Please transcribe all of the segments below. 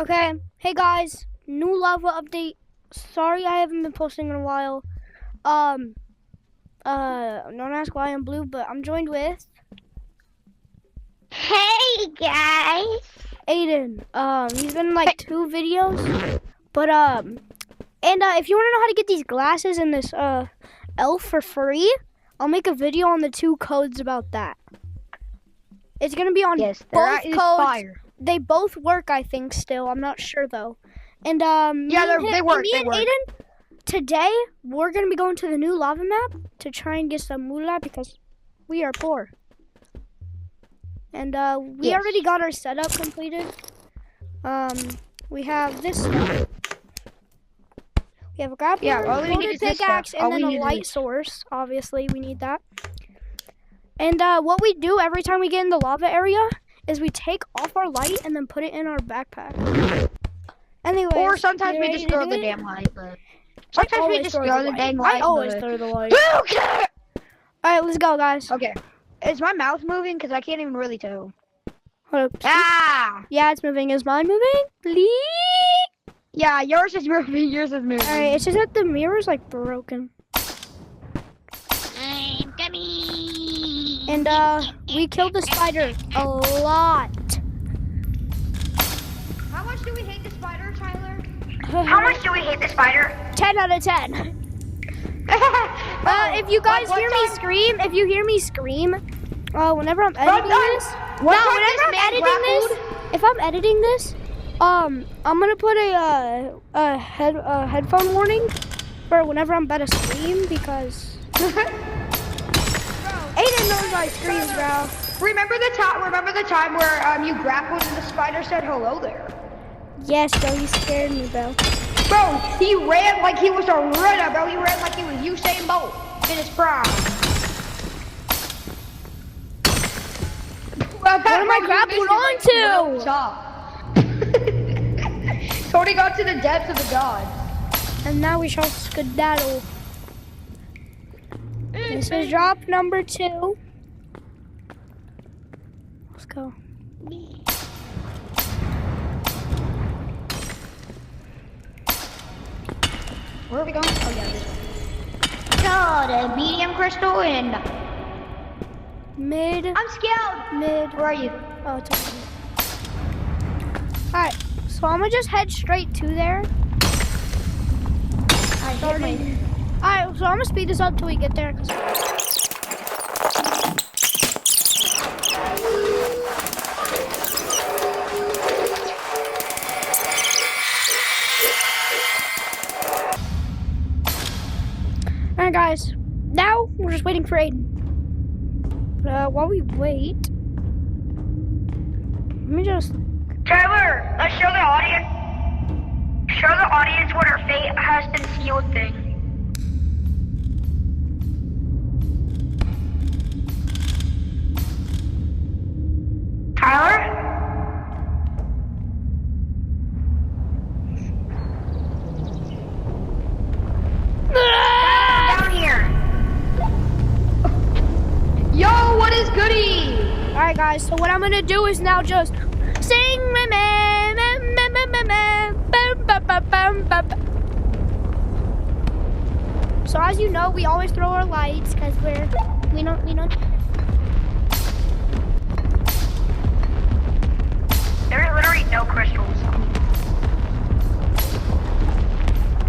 Okay, hey guys, new lava update. Sorry I haven't been posting in a while. Don't ask why I'm blue, but I'm joined with Hey guys! Aiden. He's been in like 2 videos, but if you want to know how to get these glasses and this elf for free, I'll make a video on the 2 codes about that. It's gonna be on both codes. Fire. They both work, I think. Still, I'm not sure though. And they work. Me and Aiden, today we're gonna be going to the new lava map to try and get some moolah because we are poor. And we already got our setup completed. We have this stuff. We have a grappler, loaded pickaxe, and then a light source. Obviously, we need that. And what we do every time we get in the lava area is we take off our light and then put it in our backpack. Anyway, or sometimes we just throw the damn light, but sometimes we just throw the dang light. I always throw the light. Okay. Alright, let's go, guys. Okay. Is my mouth moving? Because I can't even really tell. Hold up. Ah! Yeah, it's moving. Is mine moving? Please? Yeah, yours is moving. Yours is moving. Alright, it's just that the mirror's like broken. I'm coming. And we killed the spider a lot. How much do we hate the spider, Tyler? How much do we hate the spider? 10 out of 10. If you guys hear me scream, whenever I'm editing this, if I'm editing this, I'm gonna put a headphone warning for whenever I'm about to scream because Aiden knows my screams, bro. Remember the time where you grappled and the spider said hello there? Yes, bro, you scared me, bro. Bro, he ran like he was a runner, bro. He ran like he was Usain Bolt in his prime. What am I grappled onto? Tony got to the depths of the gods. And now we shall skedaddle. This is drop number 2. Let's go. Where are we going? Oh yeah, this way. No, the medium crystal and Mid. I'm scared. Mid. Where are you? Oh, it's over here. Alright, so I'm gonna just head straight to there. Alright, so I'm gonna speed this up till we get there. Alright guys, now we're just waiting for Aiden. While we wait, let me just... Tyler, let's show the audience. Show the audience what our fate has been sealed thing. Tyler? Down here. Yo, what is goody? Alright guys, so what I'm gonna do is now just sing So as you know, we always throw our lights because we don't There are literally no crystals.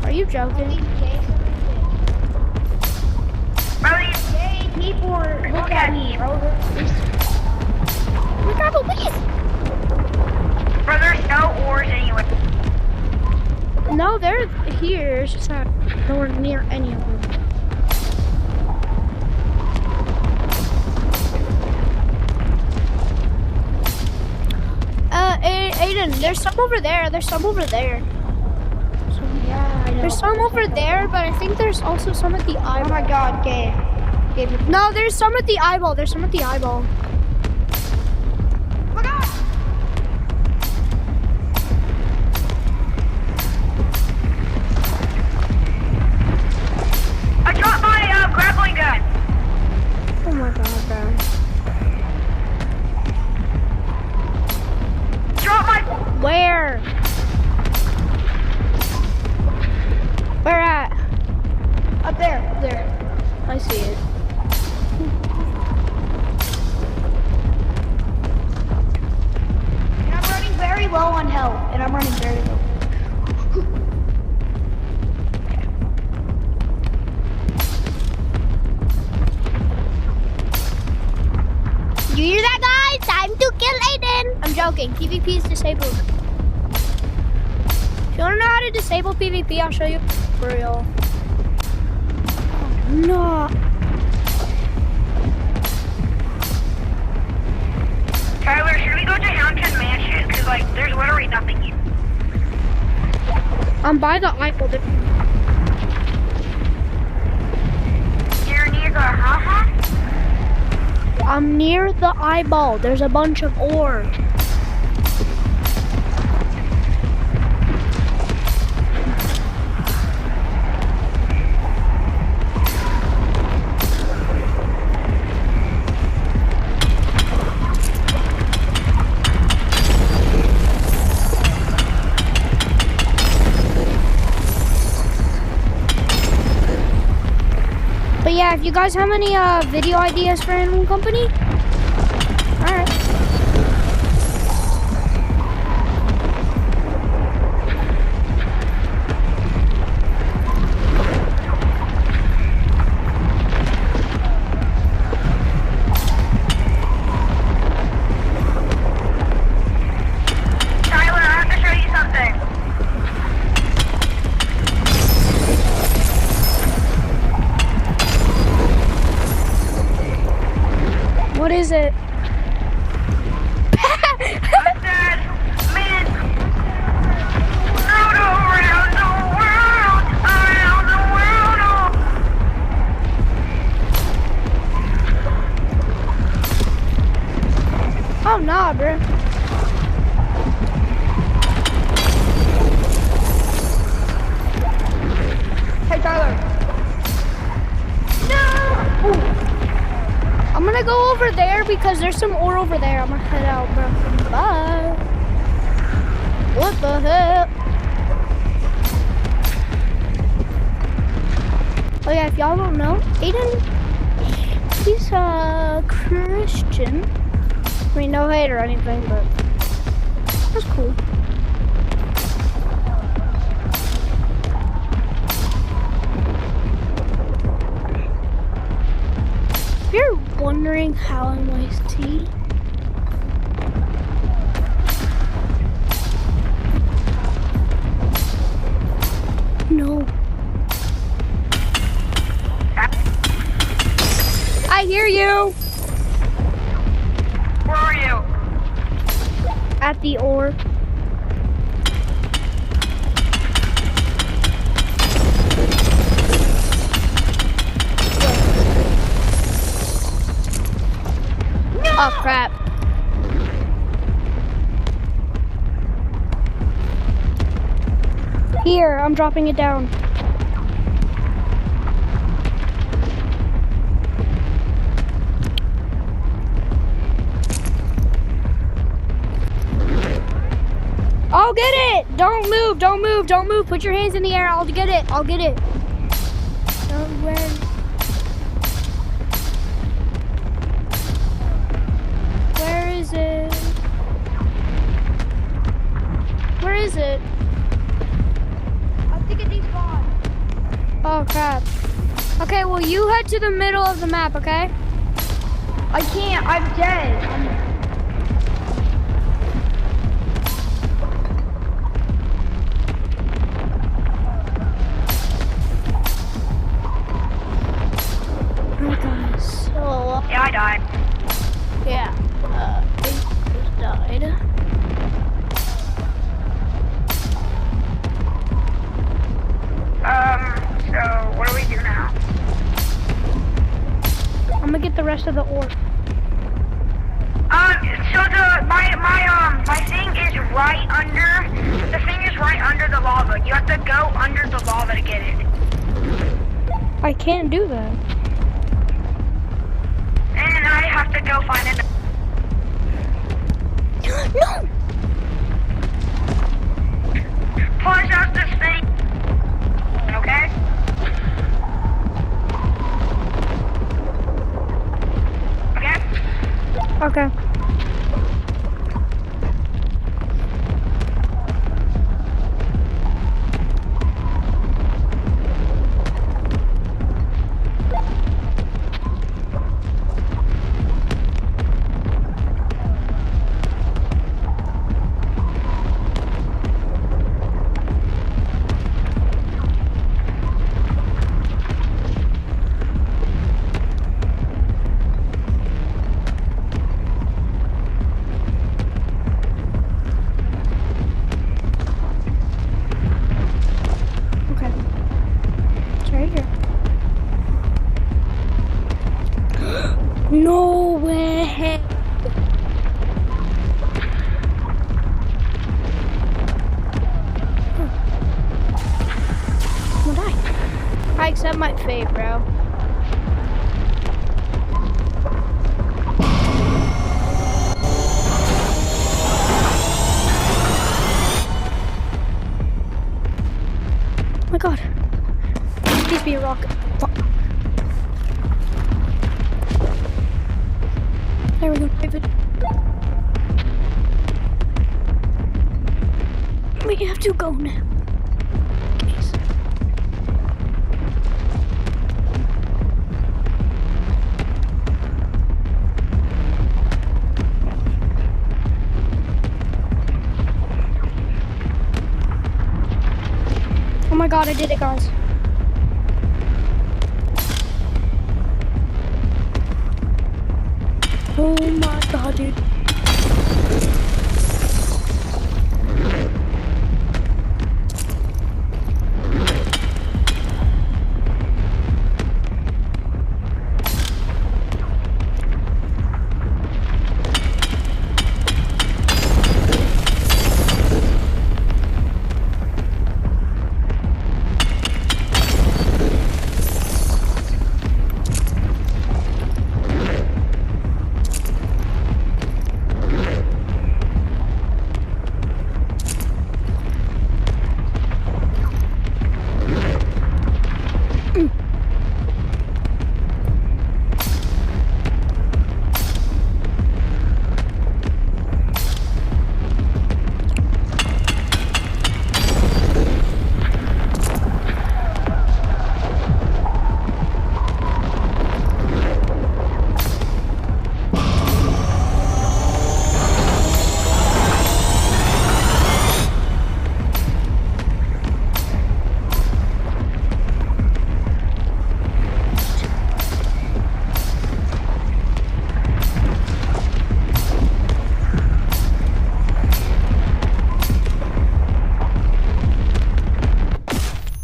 Are you joking? Really? People look at me, bro. Please. Bro, there's no ores anywhere. No, they're here. It's just not nowhere near any of them. Aiden, there's some over there. There's some over there. So, Yeah, I know. there's some over there, but I think there's also some at the eyeball. Oh my god, Gabe. No, there's some at the eyeball. There's some at the eyeball. Oh my god! I dropped my grappling gun. Oh my god, bro. Drop my... Where? very low on health, and I'm running very low. You hear that, guys? Time to kill Aiden. I'm joking. PvP is disabled. If you want to know how to disable PvP, I'll show you for real. No. Tyler, should we go to Hampton Mansion? Because, like, there's literally nothing here. I'm by the Eiffel. You're near the huh? I'm near the eyeball. There's a bunch of ore. But yeah, if you guys have any video ideas for Animal Company, alright. Tyler, I have to show you something. What is it? I said, man, around the world, around the world. Oh, nah, bro. Hey, Tyler. No! Ooh. I'm gonna go over there because there's some ore over there. I'm gonna head out, bro. Bye. What the heck? Oh yeah, if y'all don't know, Aiden, he's a Christian. I mean, no hate or anything, but that's cool. If you're wondering how I'm iced tea, no. I hear you Where are you? at the ore. Oh crap. Here, I'm dropping it down. I'll get it! Don't move, don't move, don't move. Put your hands in the air. I'll get it. I'll get it. Where is it? Where is it? I think it despawned. Oh crap. Okay, well you head to the middle of the map, okay? I can't. I'm dead. Oh guys. So Yeah, I died. yeah. It just died. So what do we do now? I'm gonna get the rest of the ore. So my thing is right under. The thing is right under the lava. You have to go under the lava to get it. I can't do that. And I have to go find it. No! Push out this thing. Okay? Okay? Okay. accept my fate, bro. Oh my god. Please be a rocket. Fuck. There we go, David. We have to go now. Please. Oh my god, I did it, guys. Oh my god, dude.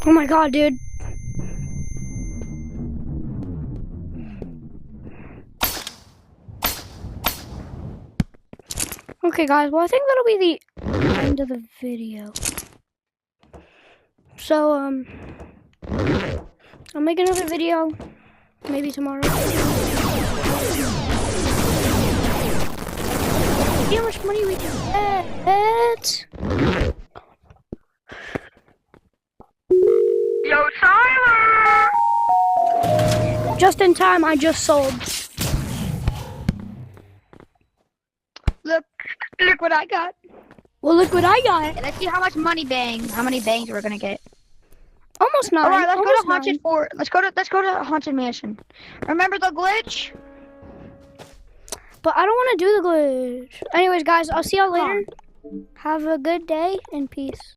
Oh my god, dude. Okay, guys, well, I think that'll be the end of the video. So, I'll make another video, maybe tomorrow. See how much money we can get. Yo, Tyler! Just in time, I just sold. Look what I got. Well, look what I got. Let's see how much money how many bangs we're gonna get. Almost 9. All right, let's go almost to Haunted 9. Fort. Let's go to Haunted Mansion. Remember the glitch? But I don't want to do the glitch. Anyways, guys, I'll see y'all later. Have a good day and peace.